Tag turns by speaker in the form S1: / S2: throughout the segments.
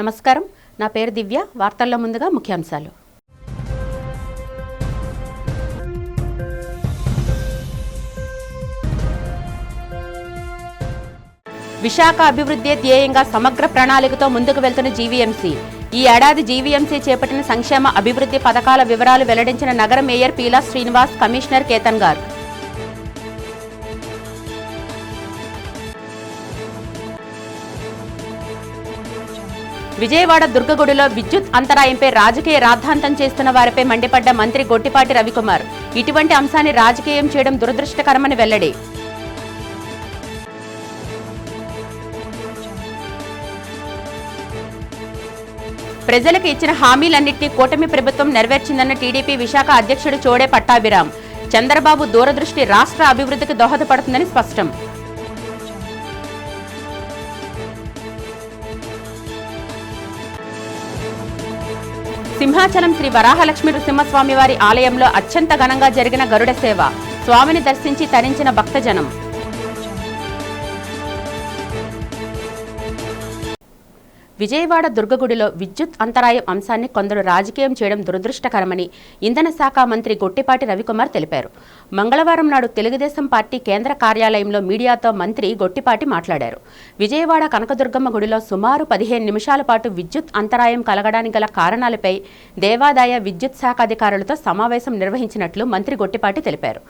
S1: నమస్కారం, నా పేరు దివ్య. వార్తల్లో ముందుగా ముఖ్యాంశాలు. విశాఖ అభివృద్ధి ధ్యేయంగా సమగ్ర ప్రణాళికతో ముందుకు వెళ్తున్న జీవీఎంసీ. ఈ ఏడాది జీవీఎంసీ చేపట్టిన సంక్షేమ అభివృద్ధి పథకాల వివరాలు వెల్లడించిన నగర మేయర్ పీలా శ్రీనివాస్, కమిషనర్ కేతన్ గారు. విజయవాడ దుర్గగుడిలో విద్యుత్ అంతరాయంపై రాజకీయ రాద్ధాంతం చేస్తున్న వారిపై మండిపడ్డ మంత్రి గొట్టిపాటి రవికుమార్. ఇటువంటి అంశాన్ని రాజకీయం చేయడం దురదృష్టకరమని వెల్లడి. ప్రజలకు ఇచ్చిన హామీలన్నింటినీ కూటమి ప్రభుత్వం నెరవేర్చిందన్న టీడీపీ విశాఖ అధ్యక్షుడు చోడే పట్టాభిరామ్. చంద్రబాబు దూరదృష్టి రాష్ట్ర అభివృద్ధికి దోహదపడుతుందని స్పష్టం. సింహాచలం శ్రీ వరాహలక్ష్మి నృసింహస్వామి వారి ఆలయంలో అత్యంత ఘనంగా జరిగిన గరుడ సేవ. స్వామిని దర్శించి తరించిన భక్తజనం. విజయవాడ దుర్గగుడిలో విద్యుత్ అంతరాయం అంశాన్ని కొందరు రాజకీయం చేయడం దురదృష్టకరమని ఇంధన శాఖ మంత్రి గొట్టిపాటి రవికుమార్ తెలిపారు. మంగళవారం నాడు తెలుగుదేశం పార్టీ కేంద్ర కార్యాలయంలో మీడియాతో మంత్రి గొట్టిపాటి మాట్లాడారు. విజయవాడ కనకదుర్గమ్మ గుడిలో సుమారు 15 నిమిషాల పాటు విద్యుత్ అంతరాయం కలగడానికి గల కారణాలపై దేవాదాయ విద్యుత్ శాఖ అధికారులతో సమావేశం నిర్వహించినట్లు మంత్రి గొట్టిపాటి తెలిపారు.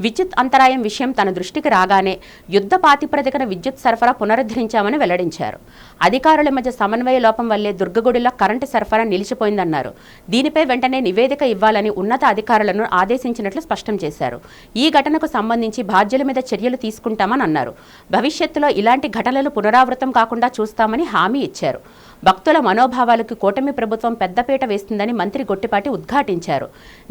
S1: విద్యుత్ అంతరాయం విషయం తన దృష్టికి రాగానే యుద్ధ ప్రాతిపదికన విద్యుత్ సరఫరా పునరుద్ధరించామని వెల్లడించారు. అధికారుల మధ్య సమన్వయ లోపం వల్లే దుర్గగుడిలో కరెంటు సరఫరా నిలిచిపోయిందన్నారు. దీనిపై వెంటనే నివేదిక ఇవ్వాలని ఉన్నత అధికారులను ఆదేశించినట్లు స్పష్టం చేశారు. ఈ ఘటనకు సంబంధించి బాధ్యుల మీద చర్యలు తీసుకుంటామని అన్నారు. భవిష్యత్తులో ఇలాంటి ఘటనలు పునరావృతం కాకుండా చూస్తామని హామీ ఇచ్చారు. భక్తుల మనోభావాలకు కూటమి ప్రభుత్వం పెద్దపీట వేస్తుందని మంత్రి గొట్టిపాటి ఉద్ఘాటించారు.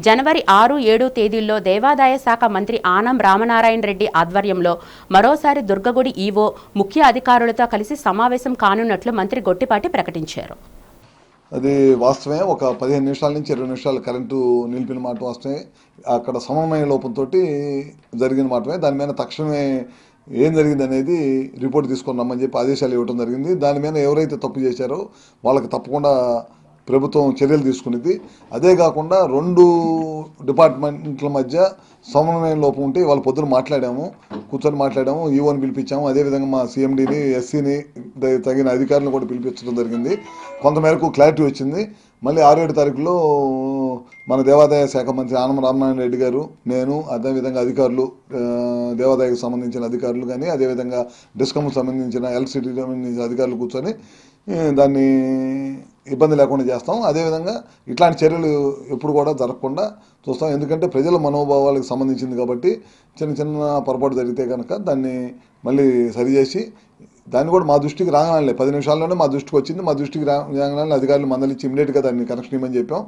S1: జనవరి 6, 7 తేదీల్లో దేవాదాయ శాఖ మంత్రి ఆనం రామనారాయణ రెడ్డి ఆధ్వర్యంలో మరోసారి దుర్గగుడి ఈవో ముఖ్య అధికారులతో కలిసి సమావేశం కానున్నట్లు మంత్రి గొట్టిపాటి ప్రకటించారు.
S2: అది వాస్తవమే. ఒక 15 నిమిషాల నుంచి 20 నిమిషాలు కరెంటు నిలిపిన మాట వాస్తవమే. అక్కడ సమన్వయ లోపంతో జరిగిన మాటమే. దాని మీద తక్షణమే ఏం జరిగింది అనేది రిపోర్ట్ తీసుకొని రమ్మని చెప్పి ఆదేశాలు ఇవ్వడం జరిగింది. దాని మీద ఎవరైతే తప్పు చేశారో వాళ్ళకి తప్పకుండా ప్రభుత్వం చర్యలు తీసుకునేది. అదే కాకుండా 2 డిపార్ట్మెంట్ల మధ్య సమన్వయం లోపం ఉంటే వాళ్ళ పొద్దున కూర్చొని మాట్లాడాము, ఈవోని పిలిపించాము. అదేవిధంగా మా సీఎండీని, ఎస్సీని, తగిన అధికారులను కూడా పిలిపించడం జరిగింది. కొంతమేరకు క్లారిటీ వచ్చింది. మళ్ళీ 6-7 తారీఖులో మన దేవాదాయ శాఖ మంత్రి ఆనం రామనారాయణ రెడ్డి గారు, నేను, అదేవిధంగా అధికారులు, దేవాదాయకు సంబంధించిన అధికారులు కానీ, అదేవిధంగా డిస్కమ్కు సంబంధించిన ఎలక్ట్రిసిటీ సంబంధించిన అధికారులు కూర్చొని దాన్ని ఇబ్బంది లేకుండా చేస్తాం. అదేవిధంగా ఇట్లాంటి చర్యలు ఎప్పుడు కూడా జరగకుండా చూస్తాం. ఎందుకంటే ప్రజల మనోభావాలకు సంబంధించింది కాబట్టి చిన్న పొరపాటు జరిగితే కనుక దాన్ని మళ్ళీ సరిచేసి దాన్ని కూడా మా దృష్టికి రాగానే 10 నిమిషాల్లోనే మా దృష్టికి వచ్చింది. మా దృష్టికి రాగానే అధికారులు మందలిచ్చి ఇమీడియట్గా దాన్ని కనెక్షన్ ఇవ్వమని చెప్పాం.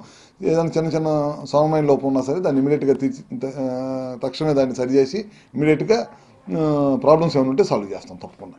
S2: ఏదైనా చిన్న సమన్వయ లోపం ఉన్నా సరే దాన్ని ఇమీడియట్గా తక్షణమే దాన్ని సరిచేసి ఇమీడియట్గా ప్రాబ్లమ్స్ ఏమైనా ఉంటే సాల్వ్ చేస్తాం తప్పకుండా.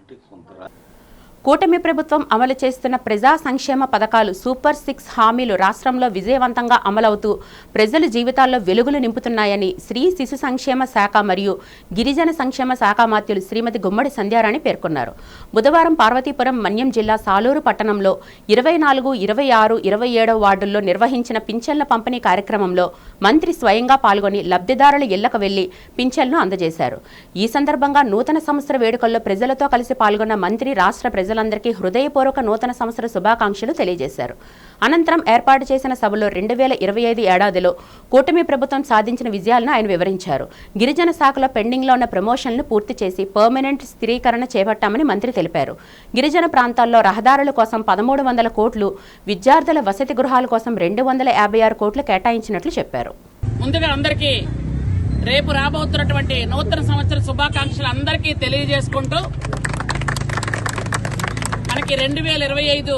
S1: కూటమి ప్రభుత్వం అమలు చేస్తున్న ప్రజా సంక్షేమ పథకాలు సూపర్ 6 హామీలు రాష్ట్రంలో విజయవంతంగా అమలవుతూ ప్రజల జీవితాల్లో వెలుగులు నింపుతున్నాయని స్త్రీ శిశు సంక్షేమ శాఖ మరియు గిరిజన సంక్షేమ శాఖ మాత్యులు శ్రీమతి గుమ్మడి సంధ్యారాణి పేర్కొన్నారు. బుధవారం పార్వతీపురం మన్యం జిల్లా సాలూరు పట్టణంలో 24, 26, 27 వార్డుల్లో నిర్వహించిన పింఛన్ల పంపిణీ కార్యక్రమంలో మంత్రి స్వయంగా పాల్గొని లబ్ధిదారుల ఇళ్లకు వెళ్లి పింఛన్లను అందజేశారు. ఈ సందర్భంగా నూతన సంవత్సర వేడుకల్లో ప్రజలతో కలిసి పాల్గొన్న మంత్రి రాష్ట్ర ప్రజలందరికీ హృదయపూర్వక నూతన సంవత్సర శుభాకాంక్షలు తెలియజేశారు. అనంతరం ఏర్పాటు చేసిన సభలో 2025 ఏడాదిలో కూటమి ప్రభుత్వం సాధించిన విజయాలను ఆయన వివరించారు. గిరిజన శాఖలో పెండింగ్లో ఉన్న ప్రమోషన్లను పూర్తి చేసి పర్మనెంట్ స్థిరీకరణ చేపట్టామని మంత్రి తెలిపారు. గిరిజన ప్రాంతాల్లో రహదారుల కోసం 1300 కోట్లు, విద్యార్థుల వసతి గృహాల కోసం 256 కోట్లు కేటాయించినట్లు చెప్పారు.
S3: ముందుగా అందరికీ రేపు రాబోతున్నటువంటి నూతన సంవత్సర శుభాకాంక్షలు అందరికీ తెలియజేసుకుంటూ మనకి 2025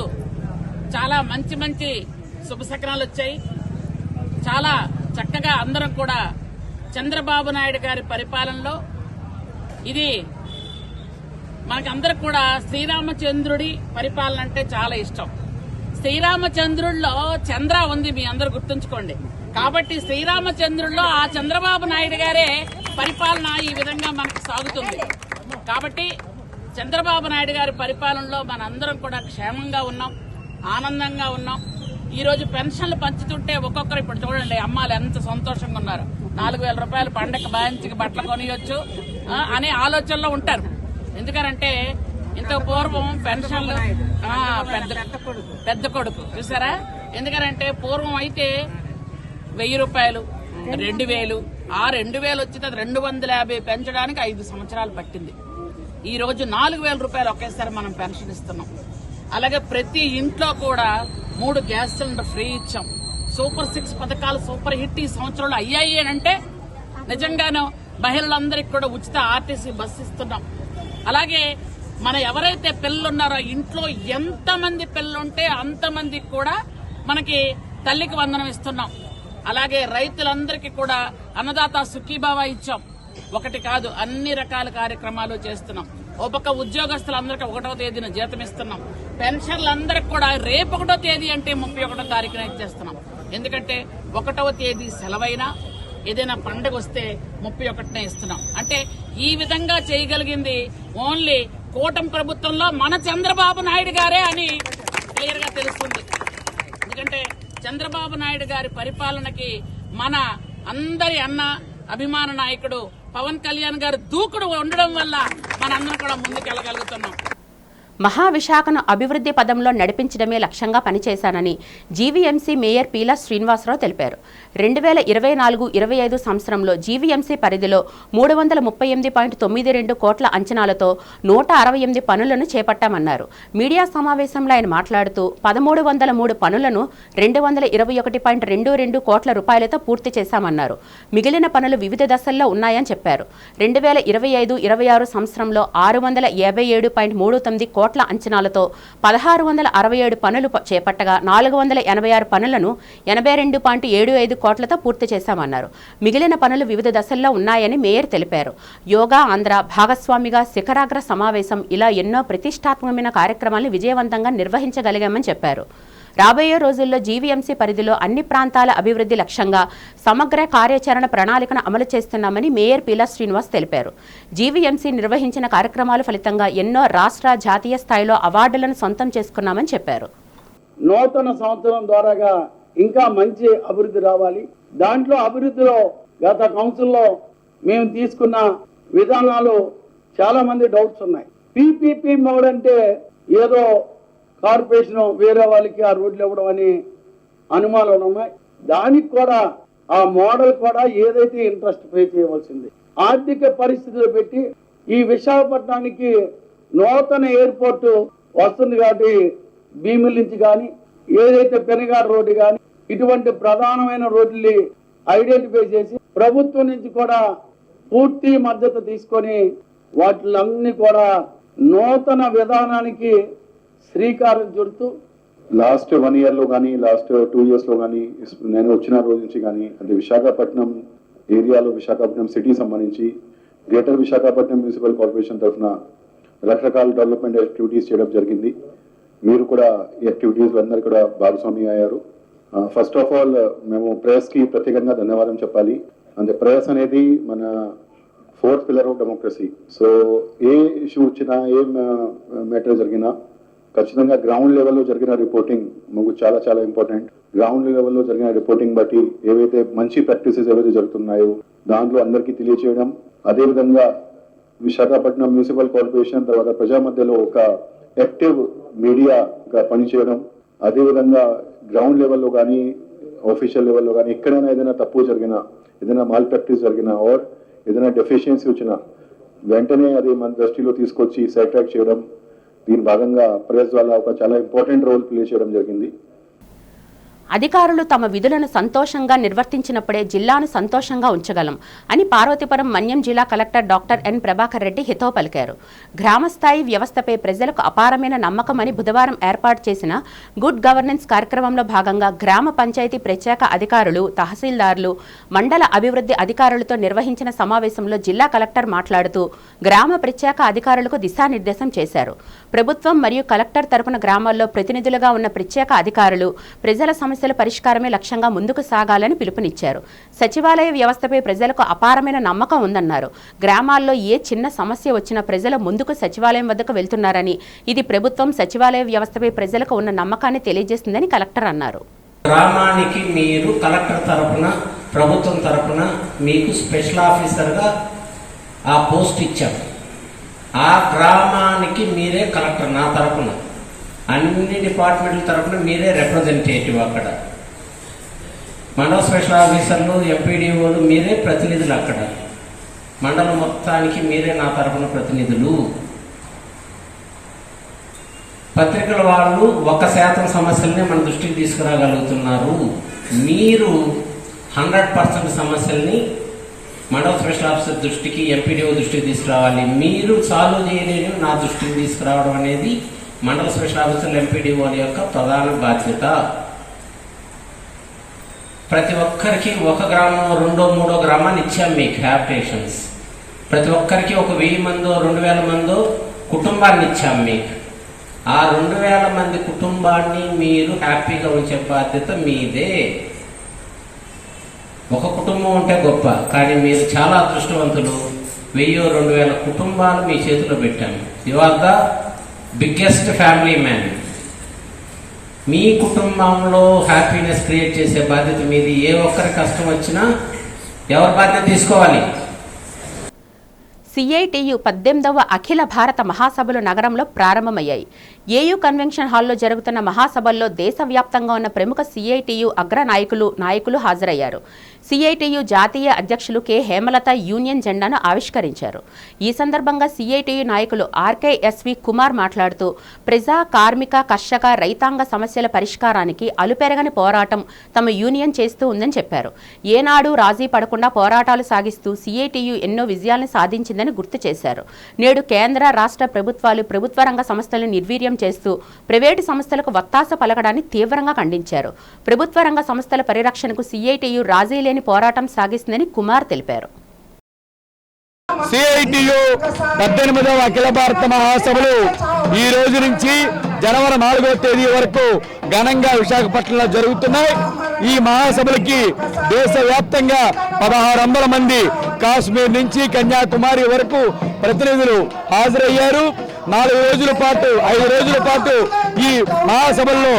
S3: చాలా మంచి శుభశకనాలు వచ్చాయి. చాలా చక్కగా అందరం కూడా చంద్రబాబు నాయుడు గారి పరిపాలనలో ఇది మనకందరికి కూడా శ్రీరామచంద్రుడి పరిపాలన అంటే చాలా ఇష్టం. శ్రీరామచంద్రుడిలో చంద్ర ఉంది, మీ అందరూ గుర్తుంచుకోండి. కాబట్టి శ్రీరామచంద్రుడిలో ఆ చంద్రబాబు నాయుడు గారే పరిపాలన ఈ విధంగా మనకు సాగుతుంది. కాబట్టి చంద్రబాబు నాయుడు గారి పరిపాలనలో మనందరం కూడా క్షేమంగా ఉన్నాం. ఆనందంగా ఉన్నాం. ఈ రోజు పెన్షన్లు పంచుతుంటే ఒక్కొక్కరు ఇప్పుడు చూడండి అమ్మాలు ఎంత సంతోషంగా ఉన్నారు. 4,000 రూపాయలు పండగ బాంచికి బట్టలు కొనియొచ్చు అనే ఆలోచనలో ఉంటారు. ఎందుకనంటే ఇంత పూర్వం పెన్షన్లు పెద్ద కొడుకు చూసారా. ఎందుకనంటే పూర్వం అయితే 1,000 రూపాయలు 2,000 ఆ 2,000 వచ్చింది 250 పెంచడానికి 5 సంవత్సరాలు పట్టింది. ఈ రోజు 4,000 రూపాయలు ఒకేసారి మనం పెన్షన్ ఇస్తున్నాం. అలాగే ప్రతి ఇంట్లో కూడా 3 గ్యాస్ సిలిండర్ ఫ్రీ ఇచ్చాం. సూపర్ 6 పథకాలు సూపర్ హిట్ ఈ సంవత్సరంలో అయ్యాయి అంటే నిజంగానూ మహిళలందరికీ కూడా ఉచిత ఆర్టీసీ బస్సు ఇస్తున్నాం. అలాగే మన ఎవరైతే పిల్లలున్నారో ఇంట్లో ఎంతమంది పిల్లలుంటే అంతమందికి కూడా మనకి తల్లికి వందనం ఇస్తున్నాం. అలాగే రైతులందరికీ కూడా అన్నదాత సుఖీభావ ఇచ్చాం. ఒకటి కాదు అన్ని రకాల కార్యక్రమాలు చేస్తున్నాం. ఓ పక్క ఉద్యోగస్తులందరికీ 1వ తేదీన జీతం ఇస్తున్నాం. పెన్షన్లందరికీ కూడా రేపు 1వ తేదీ అంటే 31వ తారీఖున ఇచ్చేస్తున్నాం. ఎందుకంటే 1వ తేదీ సెలవైనా ఏదైనా పండుగ వస్తే 31నే ఇస్తున్నాం. అంటే ఈ విధంగా చేయగలిగింది ఓన్లీ కూటమి ప్రభుత్వంలో మన చంద్రబాబు నాయుడు గారే అని క్లియర్ గా తెలుస్తుంది. ఎందుకంటే చంద్రబాబు నాయుడు గారి పరిపాలనకి మన అందరి అన్న అభిమాన నాయకుడు పవన్ కళ్యాణ్ గారు దూకుడు ఉండడం వల్ల మనందరం కూడా ముందుకెళ్లగలుగుతున్నాం.
S1: మహావిశాఖను అభివృద్ధి పదంలో నడిపించడమే లక్ష్యంగా పనిచేశానని జీవీఎంసీ మేయర్ పీలా శ్రీనివాసరావు తెలిపారు. 2024-25 సంవత్సరంలో జీవీఎంసీ పరిధిలో 338.92 కోట్ల అంచనాలతో 168 పనులను చేపట్టామన్నారు. మీడియా సమావేశంలో ఆయన మాట్లాడుతూ 1,303 పనులను 221.22 కోట్ల రూపాయలతో పూర్తి చేశామన్నారు. మిగిలిన పనులు వివిధ దశల్లో ఉన్నాయని చెప్పారు. 2025-26 సంవత్సరంలో 657.39 కోట్ల అంచనాలతో 1,667 పనులు చేపట్టగా 486 పనులను 82.75 కోట్లతో పూర్తి చేశామన్నారు. మిగిలిన పనులు వివిధ దశల్లో ఉన్నాయని మేయర్ తెలిపారు. యోగా ఆంధ్ర భాగస్వామిగా శిఖరాగ్ర సమావేశం ఇలా ఎన్నో ప్రతిష్టాత్మకమైన కార్యక్రమాలను విజయవంతంగా నిర్వహించగలిగామని చెప్పారు. రాబోయే రోజుల్లో జీవీఎంసీ పరిధిలో అన్ని ప్రాంతాల అభివృద్ధి లక్ష్యంగా సమగ్ర కార్యాచరణ ప్రణాళికను అమలు చేస్తున్నామని మేయర్ పీలా శ్రీనివాస్ తెలిపారు. జీవీఎంసీ నిర్వహించిన కార్యక్రమాల ఫలితంగా ఎన్నో రాష్ట్ర జాతీయ స్థాయిలో అవార్డులను సొంతం చేసుకున్నామని చెప్పారు.
S4: నూతన సంవత్సరం ద్వారాగా ఇంకా మంచి అభివృద్ధి రావాలి. దాంట్లో అభివృద్ధిలో గత కౌన్సిల్లో మేము తీసుకున్న విధానాలు చాలా మంది డౌట్స్ ఉన్నాయి. పీపీపీ మోడ్ అంటే ఏదో కార్పొరేషన్ వేరే వాళ్ళకి ఆ రోడ్లు ఇవ్వడం అని అనుమానాలు ఉన్నాయి. దానికి కూడా ఆ మోడల్ కూడా ఏదైతే ఇంట్రెస్ట్ పే చేయవలసింది ఆర్థిక పరిస్థితులు పెట్టి ఈ విశాఖపట్నానికి నూతన ఎయిర్పోర్ట్ వస్తుంది కాబట్టి భీమిలి నుంచి కానీ ఏదైతే పెనుగాడ రోడ్డు కానీ ఇటువంటి ప్రధానమైన రోడ్లు ఐడెంటిఫై చేసి ప్రభుత్వం నుంచి కూడా పూర్తి మద్దతు తీసుకొని వాటిలన్నీ కూడా నూతన విధానానికి శ్రీకారం చుడుతూ
S5: లాస్ట్ 1 year లో కానీ లాస్ట్ 2 years లో కానీ నేను వచ్చిన రోజు నుంచి కానీ అంటే విశాఖపట్నం ఏరియాలో విశాఖపట్నం సిటీ సంబంధించి గ్రేటర్ విశాఖపట్నం మున్సిపల్ కార్పొరేషన్ తరఫున రకరకాల డెవలప్మెంట్ యాక్టివిటీస్ చేయడం జరిగింది. మీరు కూడా ఈ యాక్టివిటీస్ అందరూ కూడా భాగస్వామి అయ్యారు. ఫస్ట్ ఆఫ్ ఆల్ మేము ప్రెస్కి ప్రత్యేకంగా ధన్యవాదం చెప్పాలి. అంటే ప్రెస్ అనేది మన 4th pillar of democracy. So A issue వచ్చినా ఏ మ్యాటర్ జరిగినా ఖచ్చితంగా గ్రౌండ్ లెవెల్లో జరిగిన రిపోర్టింగ్ మాకు చాలా చాలా ఇంపార్టెంట్. గ్రౌండ్ లెవెల్లో జరిగిన రిపోర్టింగ్ బట్టి ఏవైతే మంచి ప్రాక్టీసెస్ ఏవైతే జరుగుతున్నాయో దాంట్లో అందరికీ తెలియచేయడం, అదేవిధంగా విశాఖపట్నం మున్సిపల్ కార్పొరేషన్ తర్వాత ప్రజా మధ్యలో ఒక యాక్టివ్ మీడియాగా పనిచేయడం, అదేవిధంగా గ్రౌండ్ లెవెల్లో కానీ ఆఫీషియల్ లెవెల్లో కానీ ఎక్కడైనా ఏదైనా తప్పు జరిగినా, ఏదైనా మాల్ ప్రాక్టీస్ జరిగినా ఆర్ ఏదైనా డెఫిషియన్సీ వచ్చినా వెంటనే అది మన దృష్టిలో తీసుకొచ్చి సైట్రాక్ చేయడం, దీని భాగంగా ప్రెస్ ద్వారా ఒక చాలా ఇంపార్టెంట్ రోల్ ప్లే చేయడం జరిగింది.
S1: అధికారులు తమ విధులను సంతోషంగా నిర్వర్తించినప్పుడే జిల్లాను సంతోషంగా ఉంచగలం అని పార్వతీపురం మన్యం జిల్లా collector doctor N Prabhakar Reddy హితవు పలికారు. గ్రామస్థాయి వ్యవస్థపై ప్రజలకు అపారమైన నమ్మకమని బుధవారం ఏర్పాటు చేసిన గుడ్ గవర్నెన్స్ కార్యక్రమంలో భాగంగా గ్రామ పంచాయతీ ప్రత్యేక అధికారులు, తహసీల్దార్లు, మండల అభివృద్ధి అధికారులతో నిర్వహించిన సమావేశంలో జిల్లా కలెక్టర్ మాట్లాడుతూ గ్రామ ప్రత్యేక అధికారులకు దిశానిర్దేశం చేశారు. ప్రభుత్వం మరియు కలెక్టర్ తరపున గ్రామాల్లో ప్రతినిధులుగా ఉన్న ప్రత్యేక అధికారులు ప్రజల సమస్యలు సమస్యల పరిష్కారమే లక్ష్యంగా ముందుకు సాగాలని పిలుపునిచ్చారు. సచివాలయ వ్యవస్థపై ప్రజలకు అపారమైన నమ్మకం ఉందన్నారు. గ్రామాల్లో ఏ చిన్న సమస్య వచ్చినా ప్రజలు ముందుకు సచివాలయం వద్దకు వెళ్తున్నారని, ఇది ప్రభుత్వం సచివాలయ వ్యవస్థపై ప్రజలకు ఉన్న నమ్మకాన్ని తెలియజేస్తుందని కలెక్టర్ అన్నారు.
S6: గ్రామానికి మీరు కలెక్టర్ తరపున, ప్రభుత్వం తరపున మీకు స్పెషల్ ఆఫీసర్గా ఆ పోస్ట్ ఇచ్చారు. ఆ గ్రామానికి మీరే కలెక్టర్. నా తరపున అన్ని డిపార్ట్మెంట్ల తరపున మీరే రిప్రజెంటేటివ్. అక్కడ మండల స్పెషల్ ఆఫీసర్లు, ఎంపీడీఓలు మీరే ప్రతినిధులు. అక్కడ మండలం మొత్తానికి మీరే నా తరపున ప్రతినిధులు. పత్రికల వాళ్ళు 1% సమస్యల్ని మన దృష్టికి తీసుకురాగలుగుతున్నారు. మీరు 100% సమస్యల్ని మండల స్పెషల్ ఆఫీసర్ దృష్టికి, ఎంపీడీఓ దృష్టికి తీసుకురావాలి. మీరు సాల్వ్ చేయలేని నా దృష్టికి తీసుకురావడం అనేది మండల స్పెషల్ ఆఫీసర్లు, ఎంపీడీఓల యొక్క ప్రధాన బాధ్యత. ప్రతి ఒక్కరికి ఒక గ్రామం, 2, 3 గ్రామాన్ని ఇచ్చాం మీకు హ్యాబిటేషన్స్. ప్రతి ఒక్కరికి ఒక 1000 మందో 2000 మందో కుటుంబాన్ని ఇచ్చాం మీకు. ఆ 2000 మంది కుటుంబాన్ని మీరు హ్యాపీగా ఉంచే బాధ్యత మీదే. ఒక కుటుంబం ఉంటే గొప్ప, కానీ మీరు చాలా అదృష్టవంతులు. 1000-2000 కుటుంబాలు మీ చేతిలో పెట్టాము. You are the biggest family man. మీ కుటుంబంలో హ్యాపీనెస్ క్రియేట్ చేసే బాధ్యత మీది. ఏ ఒక్కరి కష్టం వచ్చినా ఎవరి బాధ్యత తీసుకోవాలి?
S1: సిఐటియు 18వ అఖిల భారత మహాసభలు నగరంలో ప్రారంభమయ్యాయి. ఏయూ కన్వెన్షన్ హాల్లో జరుగుతున్న మహాసభల్లో దేశవ్యాప్తంగా ఉన్న ప్రముఖ సిఐటియు అగ్ర నాయకులు హాజరయ్యారు. సిఐటియు జాతీయ అధ్యక్షులు కె హేమలత యూనియన్ జెండాను ఆవిష్కరించారు. ఈ సందర్భంగా సిఐటియు నాయకులు ఆర్కేఎస్వి కుమార్ మాట్లాడుతూ, ప్రజా, కార్మిక, కర్షక, రైతాంగ సమస్యల పరిష్కారానికి అలుపెరగని పోరాటం తమ యూనియన్ చేస్తూ ఉందని చెప్పారు. ఏనాడు రాజీ పడకుండా పోరాటాలు సాగిస్తూ సిఐటియు ఎన్నో విజయాలను సాధించిందని గుర్తు చేశారు. నేడు కేంద్ర, రాష్ట్ర ప్రభుత్వాలు ప్రభుత్వ రంగ సంస్థలను నిర్వీర్యం చేస్తూ ప్రైవేటు సంస్థలకు వత్తాస పలకడాన్ని తీవ్రంగా ఖండించారు. ప్రభుత్వ రంగ సంస్థల పరిరక్షణకు సిఐటియు రాజీ లేని పోరాటం సాగిస్తుందని కుమార్ తెలిపారు.
S7: సిఐటియు 18వ అఖిల భారత మహాసభలు ఈ రోజు నుంచి జనవరి 4వ తేదీ వరకు ఘనంగా విశాఖపట్నంలో జరుగుతున్నాయి. ఈ మహాసభలకి దేశవ్యాప్తంగా 1600 మంది, కాశ్మీర్ నుంచి కన్యాకుమారి వరకు ప్రతినిధులు హాజరయ్యారు. 4 రోజుల పాటు, 5 రోజుల పాటు ఈ మహాసభల్లో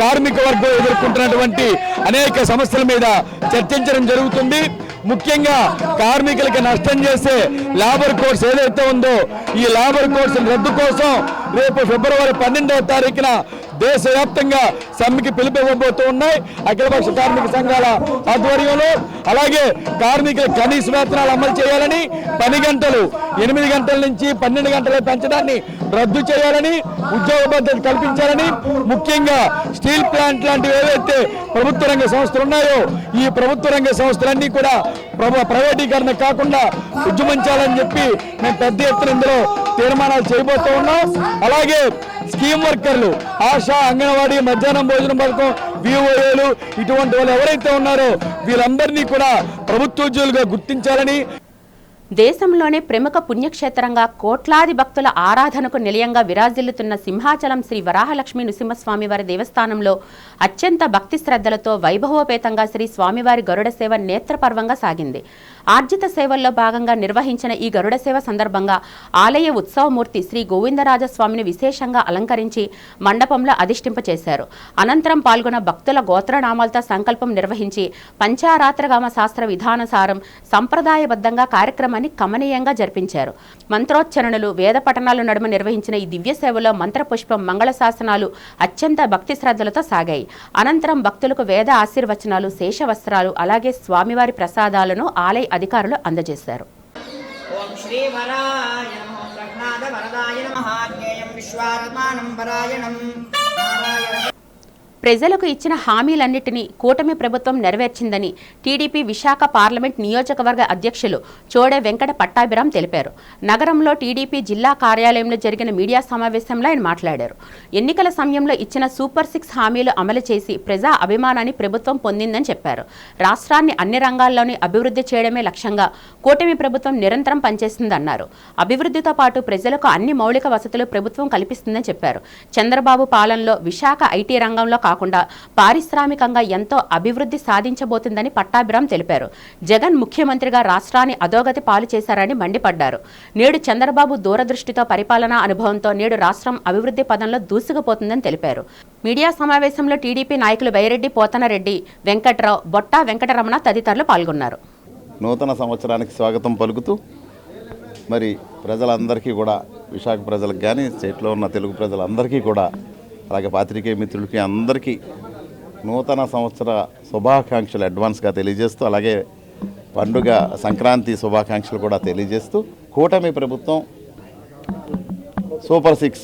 S7: కార్మిక వర్గం ఎదుర్కొంటున్నటువంటి అనేక సమస్యల మీద చర్చించడం జరుగుతుంది. ముఖ్యంగా కార్మికులకి నష్టం చేసే లేబర్ కోడ్స్ ఏదైతే ఉందో, ఈ లేబర్ కోడ్స్ రద్దు కోసం రేపు ఫిబ్రవరి 12వ తారీఖున దేశవ్యాప్తంగా సమ్మెకి పిలుపునివ్వబోతూ ఉన్నాయి అఖిలపక్ష కార్మిక సంఘాల ఆధ్వర్యంలో. అలాగే కార్మికుల కనీస వేతనాలు అమలు చేయాలని, పని గంటలు 8 గంటల నుంచి 12 గంటలు పెంచడాన్ని రద్దు చేయాలని, ఉద్యోగ భద్రత కల్పించాలని, ముఖ్యంగా స్టీల్ ప్లాంట్ లాంటివి ఏవైతే ప్రభుత్వ రంగ సంస్థలు ఉన్నాయో ఈ ప్రభుత్వ రంగ సంస్థలన్నీ కూడా ప్రైవేటీకరణ కాకుండా ఉద్యమించాలని చెప్పి మేము పెద్ద ఎత్తున ఇందులో తీర్మానాలు చేయబోతూ ఉన్నాం. అలాగే స్కీమ్ వర్కర్లు, ఆశా, అంగన్వాడీ, మధ్యాహ్నం భోజనం పథకం, విఓఏలు, ఇటువంటి వాళ్ళు ఎవరైతే ఉన్నారో వీళ్ళందరినీ కూడా ప్రభుత్వ ఉద్యోగులుగా గుర్తించాలని.
S1: దేశంలోనే ప్రముఖ పుణ్యక్షేత్రంగా కోట్లాది భక్తుల ఆరాధనకు నిలయంగా విరాజిల్లుతున్న సింహాచలం శ్రీ వరాహలక్ష్మీ నృసింహస్వామివారి దేవస్థానంలో అత్యంత భక్తి శ్రద్ధలతో వైభవోపేతంగా శ్రీ స్వామివారి గరుడ సేవ నేత్రపర్వంగా సాగింది. ఆర్జిత సేవల్లో భాగంగా నిర్వహించిన ఈ గరుడ సేవ సందర్భంగా ఆలయ ఉత్సవమూర్తి శ్రీ గోవిందరాజస్వామిని విశేషంగా అలంకరించి మండపంలో అధిష్ఠింపచేశారు. అనంతరం పాల్గొన్న భక్తుల గోత్రనామాలతో సంకల్పం నిర్వహించి పంచారాత్రగామ శాస్త్ర విధానసారం సంప్రదాయబద్ధంగా కార్యక్రమాన్ని కమనీయంగా జరిపించారు. మంత్రోచ్చరణలు, వేద పఠనాల నడుమ నిర్వహించిన ఈ దివ్య సేవలో మంత్రపుష్పం, మంగళ శాసనాలు అత్యంత భక్తి శ్రద్ధలతో సాగాయి. అనంతరం భక్తులకు వేద ఆశీర్వచనాలు, శేషవస్త్రాలు, అలాగే స్వామివారి ప్రసాదాలను ఆలయ అధికారులు అందజేశారు.
S8: ఓం శ్రీ వరాయ నమః ప్రహ్లాద వరదాయ నమః జ్ఞేయం విశ్వాత్మానం పరాయణం నారాయణ.
S1: ప్రజలకు ఇచ్చిన హామీలన్నింటినీ కూటమి ప్రభుత్వం నెరవేర్చిందని టీడీపీ విశాఖ పార్లమెంట్ నియోజకవర్గ అధ్యక్షులు చోడే వెంకట పట్టాభిరామ్ తెలిపారు. నగరంలో టీడీపీ జిల్లా కార్యాలయంలో జరిగిన మీడియా సమావేశంలో ఆయన మాట్లాడారు. ఎన్నికల సమయంలో ఇచ్చిన సూపర్ 6 హామీలు అమలు చేసి ప్రజా అభిమానాన్ని ప్రభుత్వం పొందిందని చెప్పారు. రాష్ట్రాన్ని అన్ని రంగాల్లోని అభివృద్ధి చేయడమే లక్ష్యంగా కూటమి ప్రభుత్వం నిరంతరం పనిచేస్తుందన్నారు. అభివృద్ధితో పాటు ప్రజలకు అన్ని మౌలిక వసతులు ప్రభుత్వం కల్పిస్తుందని చెప్పారు. చంద్రబాబు పాలనలో విశాఖ ఐటీ రంగంలో కాకుండా కాకుండా పారిశ్రామికంగా ఎంతో అభివృద్ధి సాధించబోతుందని పట్టాభిరామ్ తెలిపారు. జగన్ ముఖ్యమంత్రిగా రాష్ట్రాన్ని అధోగతి పాలు చేశారని మండిపడ్డారు. నేడు చంద్రబాబు దూరదృష్టితో పరిపాలనా అనుభవంతో నేడు రాష్ట్రం అభివృద్ధి పదంలో దూసుకుపోతుందని తెలిపారు. మీడియా సమావేశంలో టీడీపీ నాయకులు బైరెడ్డి, పోతనరెడ్డి, వెంకట్రావు, బొట్టా వెంకటరమణ తదితరులు పాల్గొన్నారు.
S9: నూతన సంవత్సరానికి స్వాగతం పలుకుతూ మరి ప్రజలందరికీ కూడా, విశాఖ ప్రజలకు కానీ స్టేట్లో ఉన్న తెలుగు ప్రజలందరికీ కూడా, అలాగే పాత్రికేయ మిత్రులకి అందరికీ నూతన సంవత్సర శుభాకాంక్షలు అడ్వాన్స్గా తెలియజేస్తూ, అలాగే పండుగ సంక్రాంతి శుభాకాంక్షలు కూడా తెలియజేస్తూ, కూటమి ప్రభుత్వం సూపర్ 6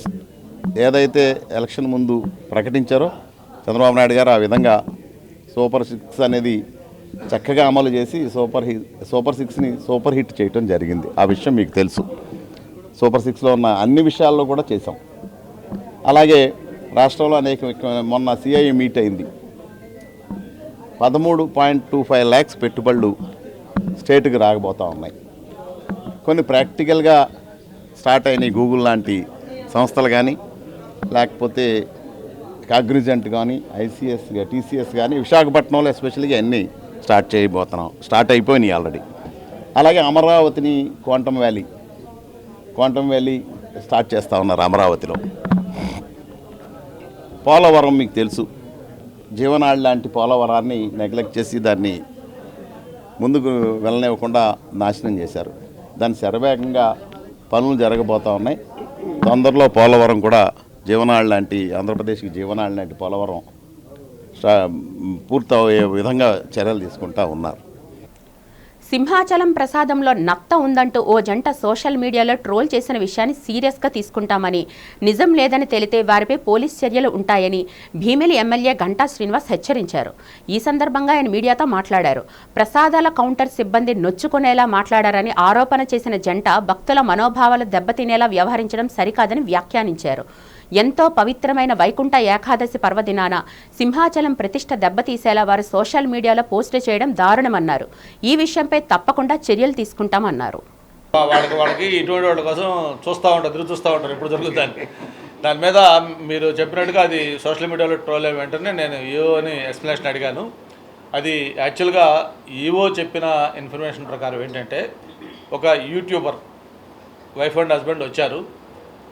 S9: ఏదైతే ఎలక్షన్ ముందు ప్రకటించారో చంద్రబాబు నాయుడు గారు, ఆ విధంగా సూపర్ 6 అనేది చక్కగా అమలు చేసి సూపర్ 6ని సూపర్ హిట్ చేయటం జరిగింది. ఆ విషయం మీకు తెలుసు. సూపర్ 6లో ఉన్న అన్ని విషయాల్లో కూడా చేసాం. అలాగే రాష్ట్రంలో మొన్న సిఐ మీట్ అయింది. 13.25 lakhs పెట్టుబడులు స్టేట్కి రాకపోతూ ఉన్నాయి. కొన్ని ప్రాక్టికల్గా స్టార్ట్ అయినాయి. గూగుల్ లాంటి సంస్థలు కానీ, లేకపోతే కాగ్నిజెంట్ కానీ, ఐసిఎస్ టీసీఎస్ కానీ విశాఖపట్నంలో ఎస్పెషల్గా అన్నీ స్టార్ట్ అయిపోయినాయి ఆల్రెడీ. అలాగే అమరావతిని క్వాంటమ్ వ్యాలీ స్టార్ట్ చేస్తూ ఉన్నారు అమరావతిలో. పోలవరం మీకు తెలుసు, జీవనాడి లాంటి పోలవరాన్ని నెగ్లెక్ట్ చేసి దాన్ని ముందుకు వెళ్ళనివ్వకుండా నాశనం చేశారు. దాని శరవేగంగా పనులు జరగబోతూ ఉన్నాయి. తొందరలో పోలవరం కూడా జీవనాడి లాంటి, ఆంధ్రప్రదేశ్కి జీవనాడి లాంటి పోలవరం పూర్తయ్యే విధంగా చర్యలు తీసుకుంటూ ఉన్నారు.
S1: సింహాచలం ప్రసాదంలో నత్త ఉందంటూ ఓ జంట సోషల్ మీడియాలో ట్రోల్ చేసిన విషయాన్ని సీరియస్గా తీసుకుంటామని, నిజం లేదని తేలితే వారిపై పోలీస్ చర్యలు ఉంటాయని భీమిలి ఎమ్మెల్యే గంటా శ్రీనివాస్ హెచ్చరించారు. ఈ సందర్భంగా ఆయన మీడియాతో మాట్లాడారు. ప్రసాదాల కౌంటర్ సిబ్బంది నొచ్చుకునేలా మాట్లాడారని ఆరోపణ చేసిన జంట భక్తుల మనోభావాలు దెబ్బతినేలా వ్యవహరించడం సరికాదని వ్యాఖ్యానించారు. ఎంతో పవిత్రమైన వైకుంఠ ఏకాదశి పర్వదినాన సింహాచలం ప్రతిష్ట దెబ్బతీసేలా వారు సోషల్ మీడియాలో పోస్టు చేయడం దారుణమన్నారు. ఈ విషయంపై తప్పకుండా చర్యలు తీసుకుంటామన్నారు.
S10: వాళ్ళకి ఇటువంటి వాళ్ళ కోసం ఎదురు చూస్తూ ఉంటారు ఇప్పుడు జరుగుతుంది. దాని మీద మీరు చెప్పినట్టుగా అది సోషల్ మీడియాలో ట్రోల్ అయిన వెంటనే నేను ఈఓని ఎక్స్ప్లెనేషన్ అడిగాను. అది యాక్చువల్గా ఈఓ చెప్పిన ఇన్ఫర్మేషన్ ప్రకారం ఏంటంటే, ఒక యూట్యూబర్ వైఫ్ అండ్ హస్బెండ్ వచ్చారు.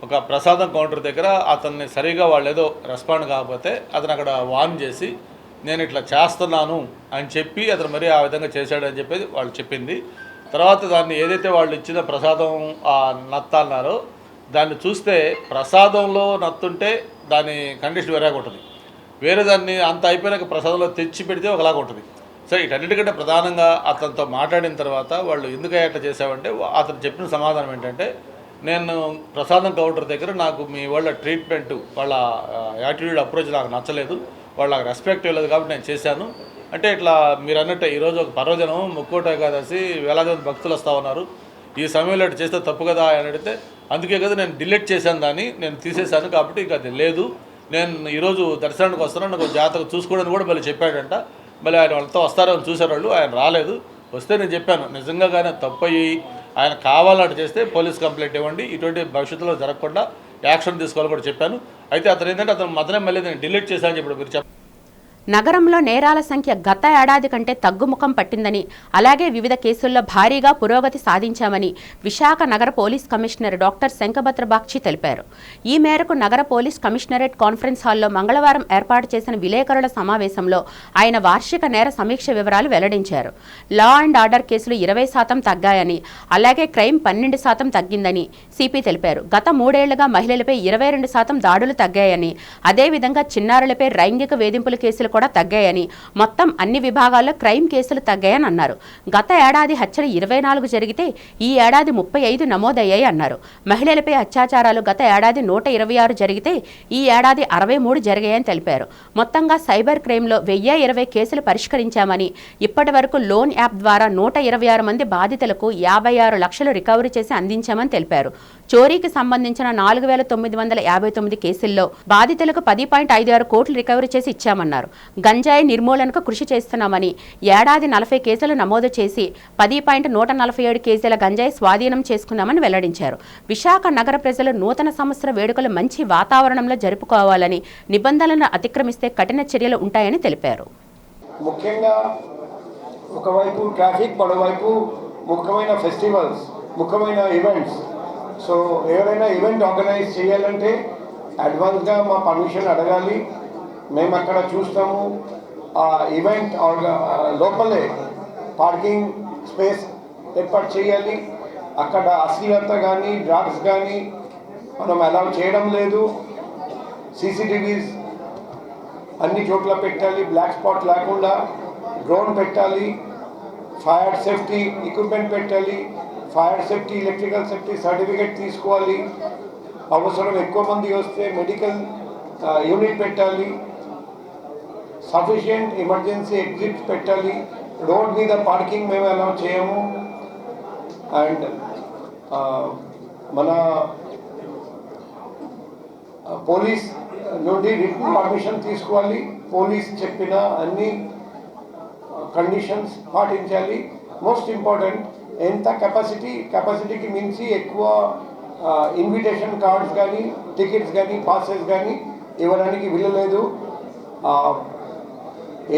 S10: ఒక ప్రసాదం కౌంటర్ దగ్గర అతన్ని సరిగా వాళ్ళు ఏదో రెస్పాండ్ కాకపోతే అతను అక్కడ వార్న్ చేసి, నేను ఇట్లా చేస్తున్నాను అని చెప్పి అతను మరీ ఆ విధంగా చేశాడని చెప్పేది వాళ్ళు చెప్పింది. తర్వాత దాన్ని ఏదైతే వాళ్ళు ఇచ్చిన ప్రసాదం నత్త అన్నారో దాన్ని చూస్తే ప్రసాదంలో నత్తుంటే దాని కండిషన్ వేరేగా ఉంటుంది. వేరే దాన్ని అంత అయిపోయినాక ప్రసాదంలో తెచ్చి పెడితే ఒకలాగా ఉంటుంది. సో వీటన్నిటికంటే ప్రధానంగా అతనితో మాట్లాడిన తర్వాత వాళ్ళు ఎందుకు అట్లా చేసామంటే, అతను చెప్పిన సమాధానం ఏంటంటే, నేను ప్రసాదం కౌంటర్ దగ్గర నాకు మీ వాళ్ళ ట్రీట్మెంట్, వాళ్ళ యాటిట్యూడ్, అప్రోచ్ నాకు నచ్చలేదు, వాళ్ళకి రెస్పెక్ట్ ఇవ్వలేదు కాబట్టి నేను చేశాను. అంటే ఇట్లా మీరు అన్నట్టే ఈరోజు ఒక పర్వదినం, ముక్కోట ఏకాదశి, వేలాది మంది భక్తులు వస్తూ ఉన్నారు. ఈ సమయంలో ఇట్లా చేస్తే తప్పు కదా అని అడిగితే, అందుకే కదా నేను డిలీట్ చేశాను, దాన్ని నేను తీసేశాను, కాబట్టి ఇంకా అది లేదు, నేను ఈరోజు దర్శనానికి వస్తున్నాను, నాకు జాతకం చూసుకోవడానికి కూడా మళ్ళీ చెప్పాడంట. మళ్ళీ ఆయన వాళ్ళతో వస్తారని చూసారు వాళ్ళు, ఆయన రాలేదు. వస్తే నేను చెప్పాను, నిజంగా కానీ తప్పు అయ్యి ఆయన కావాలంటే చేస్తే పోలీస్ కంప్లైంట్ ఇవ్వండి, ఇటువంటి భవిష్యత్తులో జరగకుండా యాక్షన్ తీసుకోవాలని కూడా చెప్పాను. అయితే అతను ఏంటంటే అతను మధ్యనే మళ్ళీ నేను డిలీట్ చేశానని చెప్పి మీరు చెప్పారు.
S1: నగరంలో నేరాల సంఖ్య గత ఏడాది కంటే తగ్గుముఖం పట్టిందని, అలాగే వివిధ కేసుల్లో భారీగా పురోగతి సాధించామని విశాఖ నగర police commissioner doctor Shankhabhadra Bakshi తెలిపారు. ఈ మేరకు నగర పోలీస్ కమిషనరేట్ కాన్ఫరెన్స్ హాల్లో మంగళవారం ఏర్పాటు చేసిన విలేకరుల సమావేశంలో ఆయన వార్షిక నేర సమీక్ష వివరాలు వెల్లడించారు. లా అండ్ ఆర్డర్ కేసులు 20% తగ్గాయని, అలాగే క్రైమ్ 12% తగ్గిందని సిపి తెలిపారు. గత 3 ఏళ్లుగా మహిళలపై 22% దాడులు తగ్గాయని, అదేవిధంగా చిన్నారులపై లైంగిక వేధింపుల కేసులు కూడా తగ్గాయని, మొత్తం అన్ని విభాగాల్లో క్రైమ్ కేసులు తగ్గాయని అన్నారు. గత ఏడాది హత్యలు 24 జరిగితే ఈ ఏడాది 35 నమోదయ్యాయి అన్నారు. మహిళలపై అత్యాచారాలు గత ఏడాది 126 జరిగితే ఈ ఏడాది 63 జరిగాయని తెలిపారు. మొత్తంగా సైబర్ క్రైమ్లో 1020 కేసులు పరిష్కరించామని, ఇప్పటి వరకు లోన్ యాప్ ద్వారా 126 మంది బాధితులకు 56 లక్షలు రికవరీ చేసి అందించామని తెలిపారు. చోరీకి సంబంధించిన 4,959 కేసుల్లో బాధితులకు 10.56 కోట్లు రికవరీ చేసి ఇచ్చామన్నారు. గంజాయి నిర్మూలనకు కృషి చేస్తున్నామని ఏడాది 40 కేసులు నమోదు చేసి 10.147 కేజీల గంజాయి స్వాధీనం చేసుకున్నామని వెల్లడించారు. విశాఖ నగర ప్రజలు నూతన సంవత్సర వేడుకలు మంచి వాతావరణంలో జరుపుకోవాలని, నిబంధనలను అతిక్రమిస్తే కఠిన చర్యలు ఉంటాయని తెలిపారు.
S11: ముఖ్యంగా ఒకవైపు ట్రాఫిక్, మరోవైపు ముఖ్యమైన ఫెస్టివల్స్, ముఖ్యమైన ఈవెంట్స్. సో ఎవరైనా ఈవెంట్ ఆర్గనైజ్ చేయాలంటే అడ్వాన్స్గా మా పర్మిషన్ అడగాలి. మేము అక్కడ చూస్తాము. ఆ ఈవెంట్ లోపలే పార్కింగ్ స్పేస్ ఏర్పాటు చేయాలి. అక్కడ అశ్లీలత కానీ డ్రగ్స్ కానీ మనం అలౌ చేయడం లేదు. సీసీటీవీస్ అన్ని చోట్ల పెట్టాలి, బ్లాక్ స్పాట్ లేకుండా. డ్రోన్ పెట్టాలి, ఫైర్ సేఫ్టీ ఎక్విప్మెంట్ పెట్టాలి, fire safety, electrical safety certificate తీసుకోవాలి. అవసరం ఎక్కువ మంది వస్తే మెడికల్ యూనిట్ పెట్టాలి, సఫిషియంట్ ఎమర్జెన్సీ ఎగ్జిట్స్ పెట్టాలి. రోడ్ మీద పార్కింగ్ మేము అలౌ చేయము. అండ్ మన పోలీస్ నుండి రిటన్ పర్మిషన్ తీసుకోవాలి. పోలీస్ చెప్పిన అన్ని కండిషన్స్ పాటించాలి. మోస్ట్ ఇంపార్టెంట్ ఎంత కెపాసిటీకి మించి ఎక్కువ ఇన్విటేషన్ కార్డ్స్ కానీ, టికెట్స్ కానీ, పాసెస్ కానీ ఇవ్వడానికి వీలలేదు.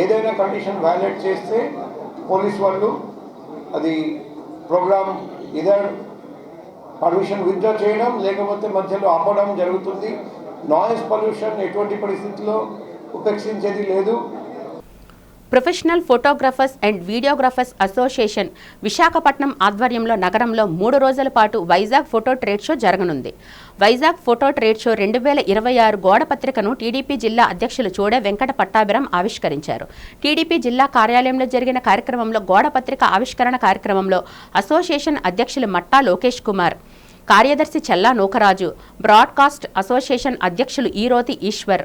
S11: ఏదైనా కండిషన్ వైలేట్ చేస్తే పోలీస్ వాళ్ళు అది ప్రోగ్రామ్ ఇదర్ పర్మిషన్ విత్డ్రా చేయడం లేకపోతే మధ్యలో ఆపడం జరుగుతుంది. నాయిస్ పొల్యూషన్ ఎటువంటి పరిస్థితుల్లో ఉపేక్షించేది లేదు.
S1: Professional photographers and videographers association Visakhapatnam ఆధ్వర్యంలో నగరంలో 3 రోజుల పాటు వైజాగ్ ఫోటో ట్రేడ్ షో జరగనుంది. వైజాగ్ ఫోటో ట్రేడ్ షో 2026 గోడపత్రికను టీడీపీ జిల్లా అధ్యక్షులు చోడే వెంకట పట్టాభిరామ్ ఆవిష్కరించారు. టీడీపీ జిల్లా కార్యాలయంలో జరిగిన కార్యక్రమంలో గోడపత్రిక ఆవిష్కరణ కార్యక్రమంలో అసోసియేషన్ అధ్యక్షులు మట్టా లోకేష్ కుమార్, కార్యదర్శి చెల్లా నూకరాజు, బ్రాడ్కాస్ట్ అసోసియేషన్ అధ్యక్షులు Eroti Eswar,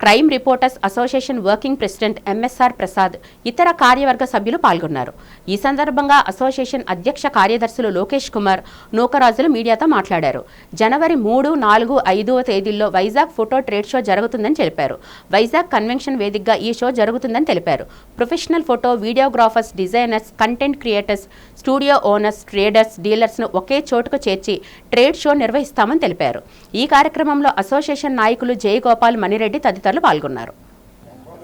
S1: crime reporters association working president MSR Prasad, ఇతర కార్యవర్గ సభ్యులు పాల్గొన్నారు. ఈ సందర్భంగా అసోసియేషన్ అధ్యక్ష కార్యదర్శులు లోకేష్ కుమార్, నూకరాజులు మీడియాతో మాట్లాడారు. జనవరి 3, 4, 5వ తేదీల్లో వైజాగ్ ఫోటో ట్రేడ్ షో జరుగుతుందని తెలిపారు. వైజాగ్ కన్వెన్షన్ వేదికగా ఈ షో జరుగుతుందని తెలిపారు. Professional photo, videographers, designers, content creators, studio owners, traders, డీలర్స్ను ఒకే చోటుకు చేర్చి ట్రేడ్ షో నిర్వహిస్తామని తెలిపారు. ఈ కార్యక్రమంలో అసోసియేషన్ నాయకులు జయగోపాల్, మణిరెడ్డి తదితరులు పాల్గొన్నారు.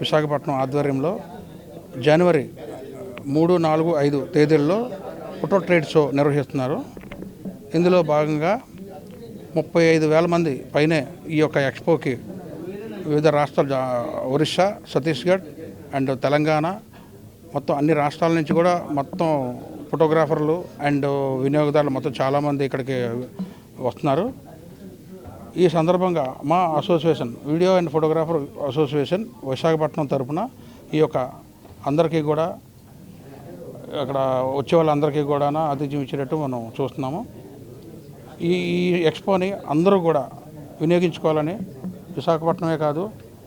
S12: విశాఖపట్నం ఆధ్వర్యంలో జనవరి 3, 4, 5 తేదీల్లో ఫోటో ట్రేడ్ షో నిర్వహిస్తున్నారు. ఇందులో భాగంగా 35,000 మంది పైనే ఈ యొక్క ఎక్స్పోకి వివిధ రాష్ట్రాలు, ఒరిస్సా, ఛత్తీస్గఢ్ అండ్ తెలంగాణ, మొత్తం అన్ని రాష్ట్రాల నుంచి కూడా మొత్తం ఫోటోగ్రాఫర్లు అండ్ వినియోగదారులు మొత్తం చాలామంది ఇక్కడికి వస్తున్నారు. ఈ సందర్భంగా మా association, video and photographer association Visakhapatnam తరఫున ఈ యొక్క అందరికీ కూడా, అక్కడ వచ్చే వాళ్ళందరికీ కూడా ఆతిథ్యం ఇచ్చేటట్టు మనం చూస్తున్నాము. ఈ ఎక్స్పోని అందరూ కూడా వినియోగించుకోవాలని, విశాఖపట్నమే కాదు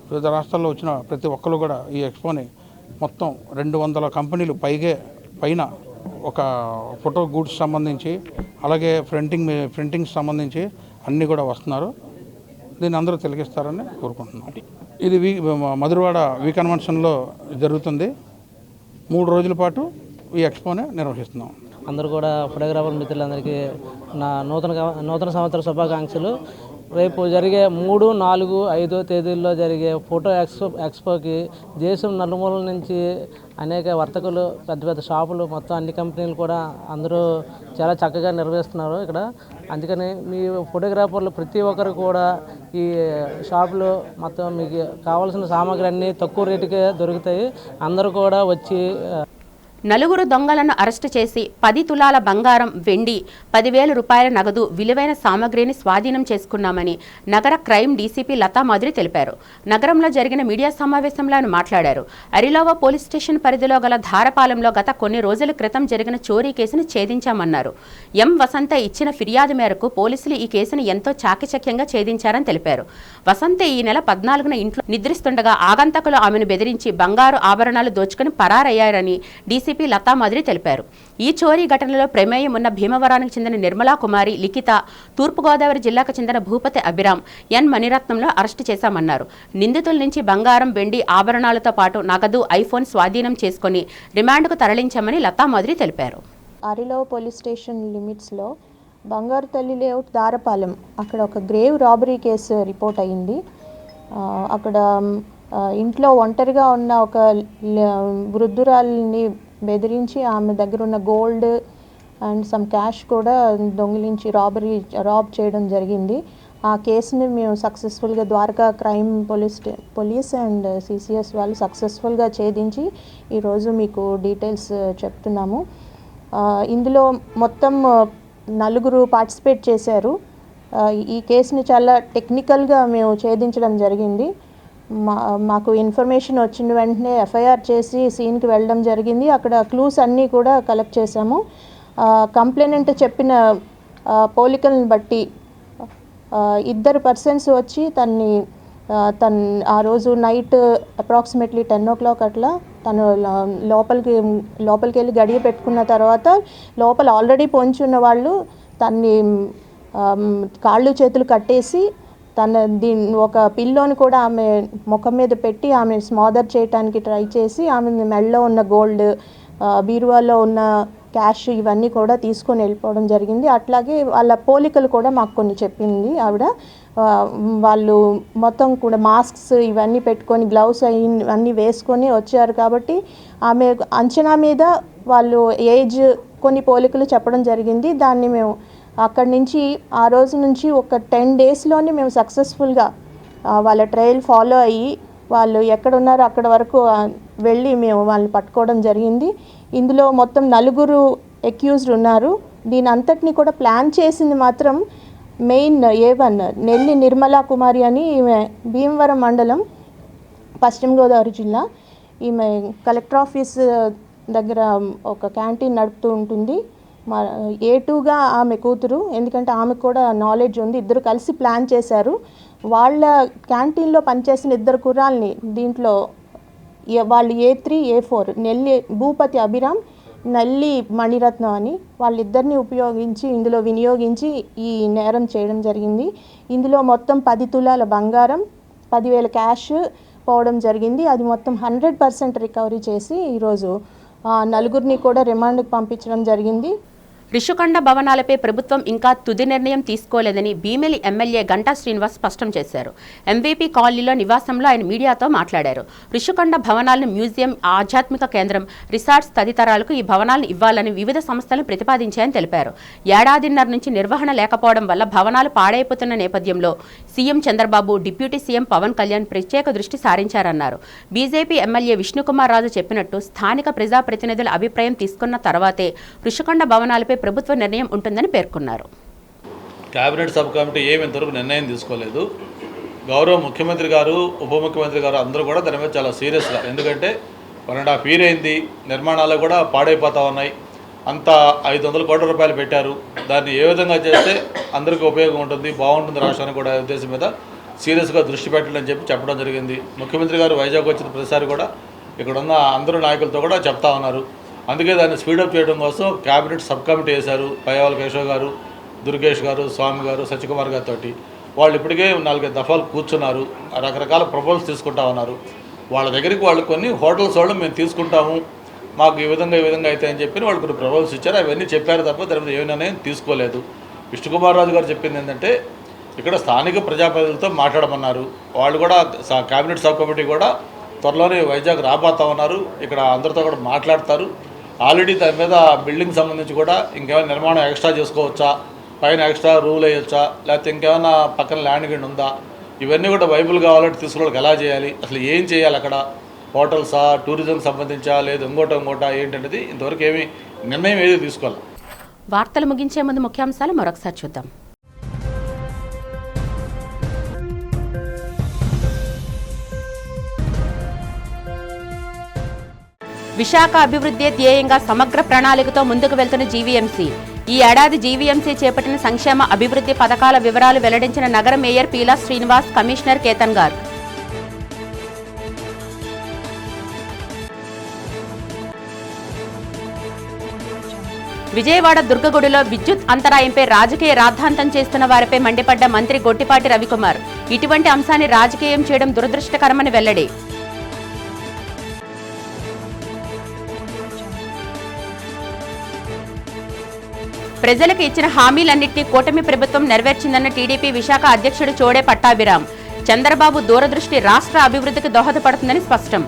S12: వివిధ రాష్ట్రాల్లో వచ్చిన ప్రతి ఒక్కరు కూడా ఈ ఎక్స్పోని మొత్తం 200 కంపెనీలు పైన ఒక ఫోటో గూడ్స్ సంబంధించి, అలాగే ప్రింటింగ్ సంబంధించి అన్నీ కూడా వస్తున్నారు. దీన్ని అందరూ తిలకిస్తారని కోరుకుంటున్నాం. ఇది మధురవాడ వి కన్వెన్షన్లో జరుగుతుంది. 3 రోజుల పాటు ఈ ఎక్స్పోని నిర్వహిస్తున్నాం.
S13: అందరూ కూడా ఫోటోగ్రాఫర్ మిత్రులందరికీ నా నూతన సంవత్సర శుభాకాంక్షలు. రేపు జరిగే 3, 4, 5 తేదీల్లో జరిగే ఫోటో ఎక్స్పోకి దేశం నలుమూలల నుంచి అనేక వర్తకులు, పెద్ద పెద్ద షాపులు, మొత్తం అన్ని కంపెనీలు కూడా అందరూ చాలా చక్కగా నిర్వహిస్తున్నారు ఇక్కడ. అందుకని మీ ఫోటోగ్రాఫర్లు ప్రతి ఒక్కరు కూడా ఈ షాపులో మొత్తం మీకు కావాల్సిన సామాగ్రి అన్నీ తక్కువ రేటుకే దొరుకుతాయి. అందరూ కూడా వచ్చి
S1: 4 దొంగలను అరెస్టు చేసి 10 తులాల బంగారం, వెండి, 10,000 రూపాయల నగదు విలువైన సామగ్రిని స్వాధీనం చేసుకున్నామని నగర క్రైమ్ డీసీపీ లతా మాధురి తెలిపారు. నగరంలో జరిగిన మీడియా సమావేశంలో ఆయన మాట్లాడారు. అరిలోవ పోలీస్ స్టేషన్ పరిధిలో గల ధారపాలెంలో గత కొన్ని రోజుల క్రితం జరిగిన చోరీ కేసును ఛేదించామన్నారు. ఎం వసంత ఇచ్చిన ఫిర్యాదు మేరకు పోలీసులు ఈ కేసును ఎంతో చాకచక్యంగా ఛేదించారని తెలిపారు. వసంత ఈ నెల 14న ఇంట్లో నిద్రిస్తుండగా ఆగంతకులు ఆమెను బెదిరించి బంగారు ఆభరణాలు దోచుకుని పరారయ్యారని డీసీ ఏసీపీ లతా మాదిరి తెలిపారు. ఈ చోరీ ఘటనలో ప్రమేయం ఉన్న భీమవరానికి చెందిన నిర్మలా కుమారి, లిఖిత, తూర్పుగోదావరి జిల్లాకు చెందిన భూపతి అభిరామ్, ఎన్ మణిరత్నంలో అరెస్టు చేశామన్నారు. నిందితుల నుంచి బంగారం, వెండి ఆభరణాలతో పాటు నగదు, ఐఫోన్ స్వాధీనం చేసుకుని రిమాండ్కు తరలించామని లతా మాదిరి తెలిపారు.
S14: అరిలో పోలీస్ స్టేషన్ లిమిట్స్లో బంగారు తల్లి లేఅవుట్ దారపాలెం అక్కడ ఒక గ్రేవ్ రాబరీ కేసు రిపోర్ట్ అయ్యింది. అక్కడ ఇంట్లో ఒంటరిగా ఉన్న ఒక వృద్ధురాలిని బెదిరించి ఆమె దగ్గర ఉన్న గోల్డ్ అండ్ సమ్ క్యాష్ కూడా దొంగిలించి రాబ్ చేయడం జరిగింది. ఆ కేసుని మేము సక్సెస్ఫుల్గా Dwaraka crime police and CCS వాళ్ళు సక్సెస్ఫుల్గా ఛేదించి ఈరోజు మీకు డీటెయిల్స్ చెప్తున్నాము. ఇందులో మొత్తం 4 పార్టిసిపేట్ చేశారు. ఈ కేసుని చాలా టెక్నికల్గా మేము ఛేదించడం జరిగింది. మాకు ఇన్ఫర్మేషన్ వచ్చిన వెంటనే ఎఫ్ఐఆర్ చేసి సీన్కి వెళ్ళడం జరిగింది. అక్కడ క్లూస్ అన్నీ కూడా కలెక్ట్ చేశాము. కంప్లైనెంట్ చెప్పిన పోలికలను బట్టి 2 పర్సన్స్ వచ్చి తను ఆ రోజు నైట్ అప్రాక్సిమేట్లీ 10 o'clock అట్లా తను లోపలికి వెళ్ళి గడియ పెట్టుకున్న తర్వాత లోపల ఆల్రెడీ పొంచి ఉన్న వాళ్ళు తన్ని కాళ్ళు చేతులు కట్టేసి ఒక పిల్లోని కూడా ఆమె ముఖం మీద పెట్టి ఆమె స్మాదర్ చేయడానికి ట్రై చేసి ఆమె మెడలో ఉన్న గోల్డ్, బీరువాలో ఉన్న క్యాష్ ఇవన్నీ కూడా తీసుకొని వెళ్ళిపోవడం జరిగింది. అట్లాగే వాళ్ళ పోలికలు కూడా మాకు కొన్ని చెప్పింది ఆవిడ. వాళ్ళు మొత్తం కూడా మాస్క్స్ ఇవన్నీ పెట్టుకొని గ్లౌస్ అన్నీ వేసుకొని వచ్చారు కాబట్టి ఆమె అంచనా మీద వాళ్ళు ఏజ్ కొన్ని పోలికలు చెప్పడం జరిగింది. దాన్ని మేము అక్కడి నుంచి ఆ రోజు నుంచి ఒక 10 daysలోనే మేము సక్సెస్ఫుల్గా వాళ్ళ ట్రయల్ ఫాలో అయ్యి వాళ్ళు ఎక్కడున్నారో అక్కడ వరకు వెళ్ళి మేము వాళ్ళని పట్టుకోవడం జరిగింది. ఇందులో మొత్తం 4 అక్యూజ్డ్ ఉన్నారు. దీని అంతటిని కూడా ప్లాన్ చేసింది మాత్రం మెయిన్ A1 నెల్లి నిర్మలా కుమారి అని, ఈమె భీమవరం మండలం, పశ్చిమ గోదావరి జిల్లా. ఈమె కలెక్టర్ ఆఫీస్ దగ్గర ఒక క్యాంటీన్ నడుపుతూ ఉంటుంది. A2గా ఆమె కూతురు, ఎందుకంటే ఆమెకు కూడా నాలెడ్జ్ ఉంది. ఇద్దరు కలిసి ప్లాన్ చేశారు. వాళ్ళ క్యాంటీన్లో పనిచేసిన 2 కుర్రాల్ని దీంట్లో వాళ్ళు A3, A4 నెల్లి భూపతి అభిరామ్, నల్లి మణిరత్నం అని వాళ్ళిద్దరిని వినియోగించి ఈ నేరం చేయడం జరిగింది. ఇందులో మొత్తం 10 తులాల బంగారం, 10,000 క్యాష్ పోవడం జరిగింది. అది మొత్తం 100% రికవరీ చేసి ఈరోజు 4 కూడా రిమాండ్కి పంపించడం జరిగింది.
S1: రిషికొండ భవనాలపై ప్రభుత్వం ఇంకా తుది నిర్ణయం తీసుకోలేదని భీమిలి ఎమ్మెల్యే గంటా శ్రీనివాస్ స్పష్టం చేశారు. ఎంవీపీ కాలనీలో నివాసంలో ఆయన మీడియాతో మాట్లాడారు. రిషికొండ భవనాలను మ్యూజియం, ఆధ్యాత్మిక కేంద్రం, రిసార్ట్స్ తదితరాలకు ఈ భవనాలను ఇవ్వాలని వివిధ సంస్థలను ప్రతిపాదించాయని తెలిపారు. ఏడాదిన్నర నుంచి నిర్వహణ లేకపోవడం వల్ల భవనాలు పాడైపోతున్న నేపథ్యంలో CM Chandrababu, deputy CM Pawan Kalyan ప్రత్యేక దృష్టి సారించారన్నారు. బీజేపీ ఎమ్మెల్యే విష్ణుకుమార్ రాజు చెప్పినట్టు స్థానిక ప్రజాప్రతినిధుల అభిప్రాయం తీసుకున్న తర్వాతే రిషికొండ భవనాలపై ప్రభుత్వ నిర్ణయం ఉంటుందని పేర్కొన్నారు.
S10: కేబినెట్ సబ్ కమిటీ ఏమి ఇంతవరకు నిర్ణయం తీసుకోలేదు. గౌరవ ముఖ్యమంత్రి గారు, ఉప ముఖ్యమంత్రి గారు అందరూ కూడా దాని మీద చాలా సీరియస్గా, ఎందుకంటే 1.5 year అయింది, నిర్మాణాలు కూడా పాడైపోతూ ఉన్నాయి. అంతా 500 కోట్ల రూపాయలు పెట్టారు. దాన్ని ఏ విధంగా చేస్తే అందరికీ ఉపయోగం ఉంటుంది, బాగుంటుంది రాష్ట్రానికి కూడా ఉద్దేశం మీద సీరియస్గా దృష్టి పెట్టాలని చెప్పడం జరిగింది. ముఖ్యమంత్రి గారు వైజాగ్ వచ్చిన ప్రతిసారి కూడా ఇక్కడ ఉన్న అందరూ నాయకులతో కూడా చెప్తా ఉన్నారు. అందుకే దాన్ని స్పీడప్ చేయడం కోసం క్యాబినెట్ సబ్ కమిటీ వేశారు. పయ్యావల కేశవ్ గారు, దుర్గేష్ గారు, స్వామి గారు, సత్యకుమార్ గారితో వాళ్ళు ఇప్పటికే 4 దఫాలు కూర్చున్నారు. రకరకాల ప్రపోజల్స్ తీసుకుంటా ఉన్నారు. వాళ్ళ దగ్గరికి వాళ్ళు కొన్ని హోటల్స్ వాళ్ళు మేము తీసుకుంటాము, మాకు ఈ విధంగా అయితే అని చెప్పి వాళ్ళు కొన్ని ప్రపోజల్స్ ఇచ్చారు. అవన్నీ చెప్పారు తప్ప దాని మీద ఏ నిర్ణయం తీసుకోలేదు. విష్ణుకుమార్ రాజు గారు చెప్పింది ఏంటంటే ఇక్కడ స్థానిక ప్రజాప్రతినిధులతో మాట్లాడమన్నారు. వాళ్ళు కూడా క్యాబినెట్ సబ్ కమిటీ కూడా త్వరలోనే వైజాగ్ రాబోతా ఉన్నారు. ఇక్కడ అందరితో కూడా మాట్లాడతారు. ఆల్రెడీ దాని మీద బిల్డింగ్ సంబంధించి కూడా ఇంకేమైనా నిర్మాణం ఎక్స్ట్రా చేసుకోవచ్చా, పైన ఎక్స్ట్రా రూల్ వేయొచ్చా, లేకపోతే ఇంకేమైనా పక్కన ల్యాండ్ గిండి ఉందా, ఇవన్నీ కూడా వైబుల్ కావాలంటే తీసుకురావడానికి ఎలా చేయాలి, అసలు ఏం చేయాలి, అక్కడ హోటల్సా, టూరిజం సంబంధించా, లేదు ఇంకోటా ఏంటనేది ఇంతవరకు ఏమీ నిర్ణయం ఏది తీసుకోవాలి.
S1: వార్తలు ముగించే ముందు ముఖ్యాంశాలు మరొకసారి చూద్దాం. విశాఖ అభివృద్ధి ధ్యేయంగా సమగ్ర ప్రణాళికతో ముందుకు వెళ్తున్న జీవీఎంసీ. ఈ ఏడాది జీవీఎంసీ చేపట్టిన సంక్షేమ అభివృద్ధి పథకాల వివరాలు వెల్లడించిన నగర మేయర్ పీలా శ్రీనివాస్, కమిషనర్ కేతన్ గారు. విజయవాడ దుర్గగుడిలో విద్యుత్ అంతరాయంపై రాజకీయ రాద్ధాంతం చేస్తున్న వారిపై మండిపడ్డ మంత్రి గొట్టిపాటి రవికుమార్. ఇటువంటి అంశాన్ని రాజకీయం చేయడం దురదృష్టకరమని వెల్లడి. ప్రజలకు ఇచ్చిన హామీలన్నింటినీ కూటమి ప్రభుత్వం నెరవేర్చిందన్న టీడీపీ విశాఖ అధ్యక్షుడు చోడే పట్టాభిరామ్. చంద్రబాబు దూరదృష్టి రాష్ట్ర అభివృద్ధికి దోహదపడుతుందని స్పష్టం.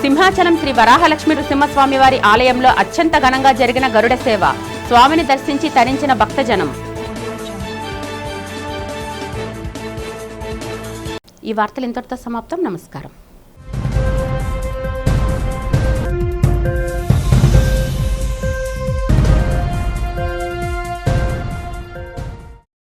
S1: సింహాచలం శ్రీ వరాహలక్ష్మి నృసింహస్వామి వారి ఆలయంలో అత్యంత ఘనంగా జరిగిన గరుడ సేవ. స్వామిని దర్శించి తరించిన భక్తజనం. ఈ వార్తలు ఇంతటితో సమాప్తం. నమస్కారం.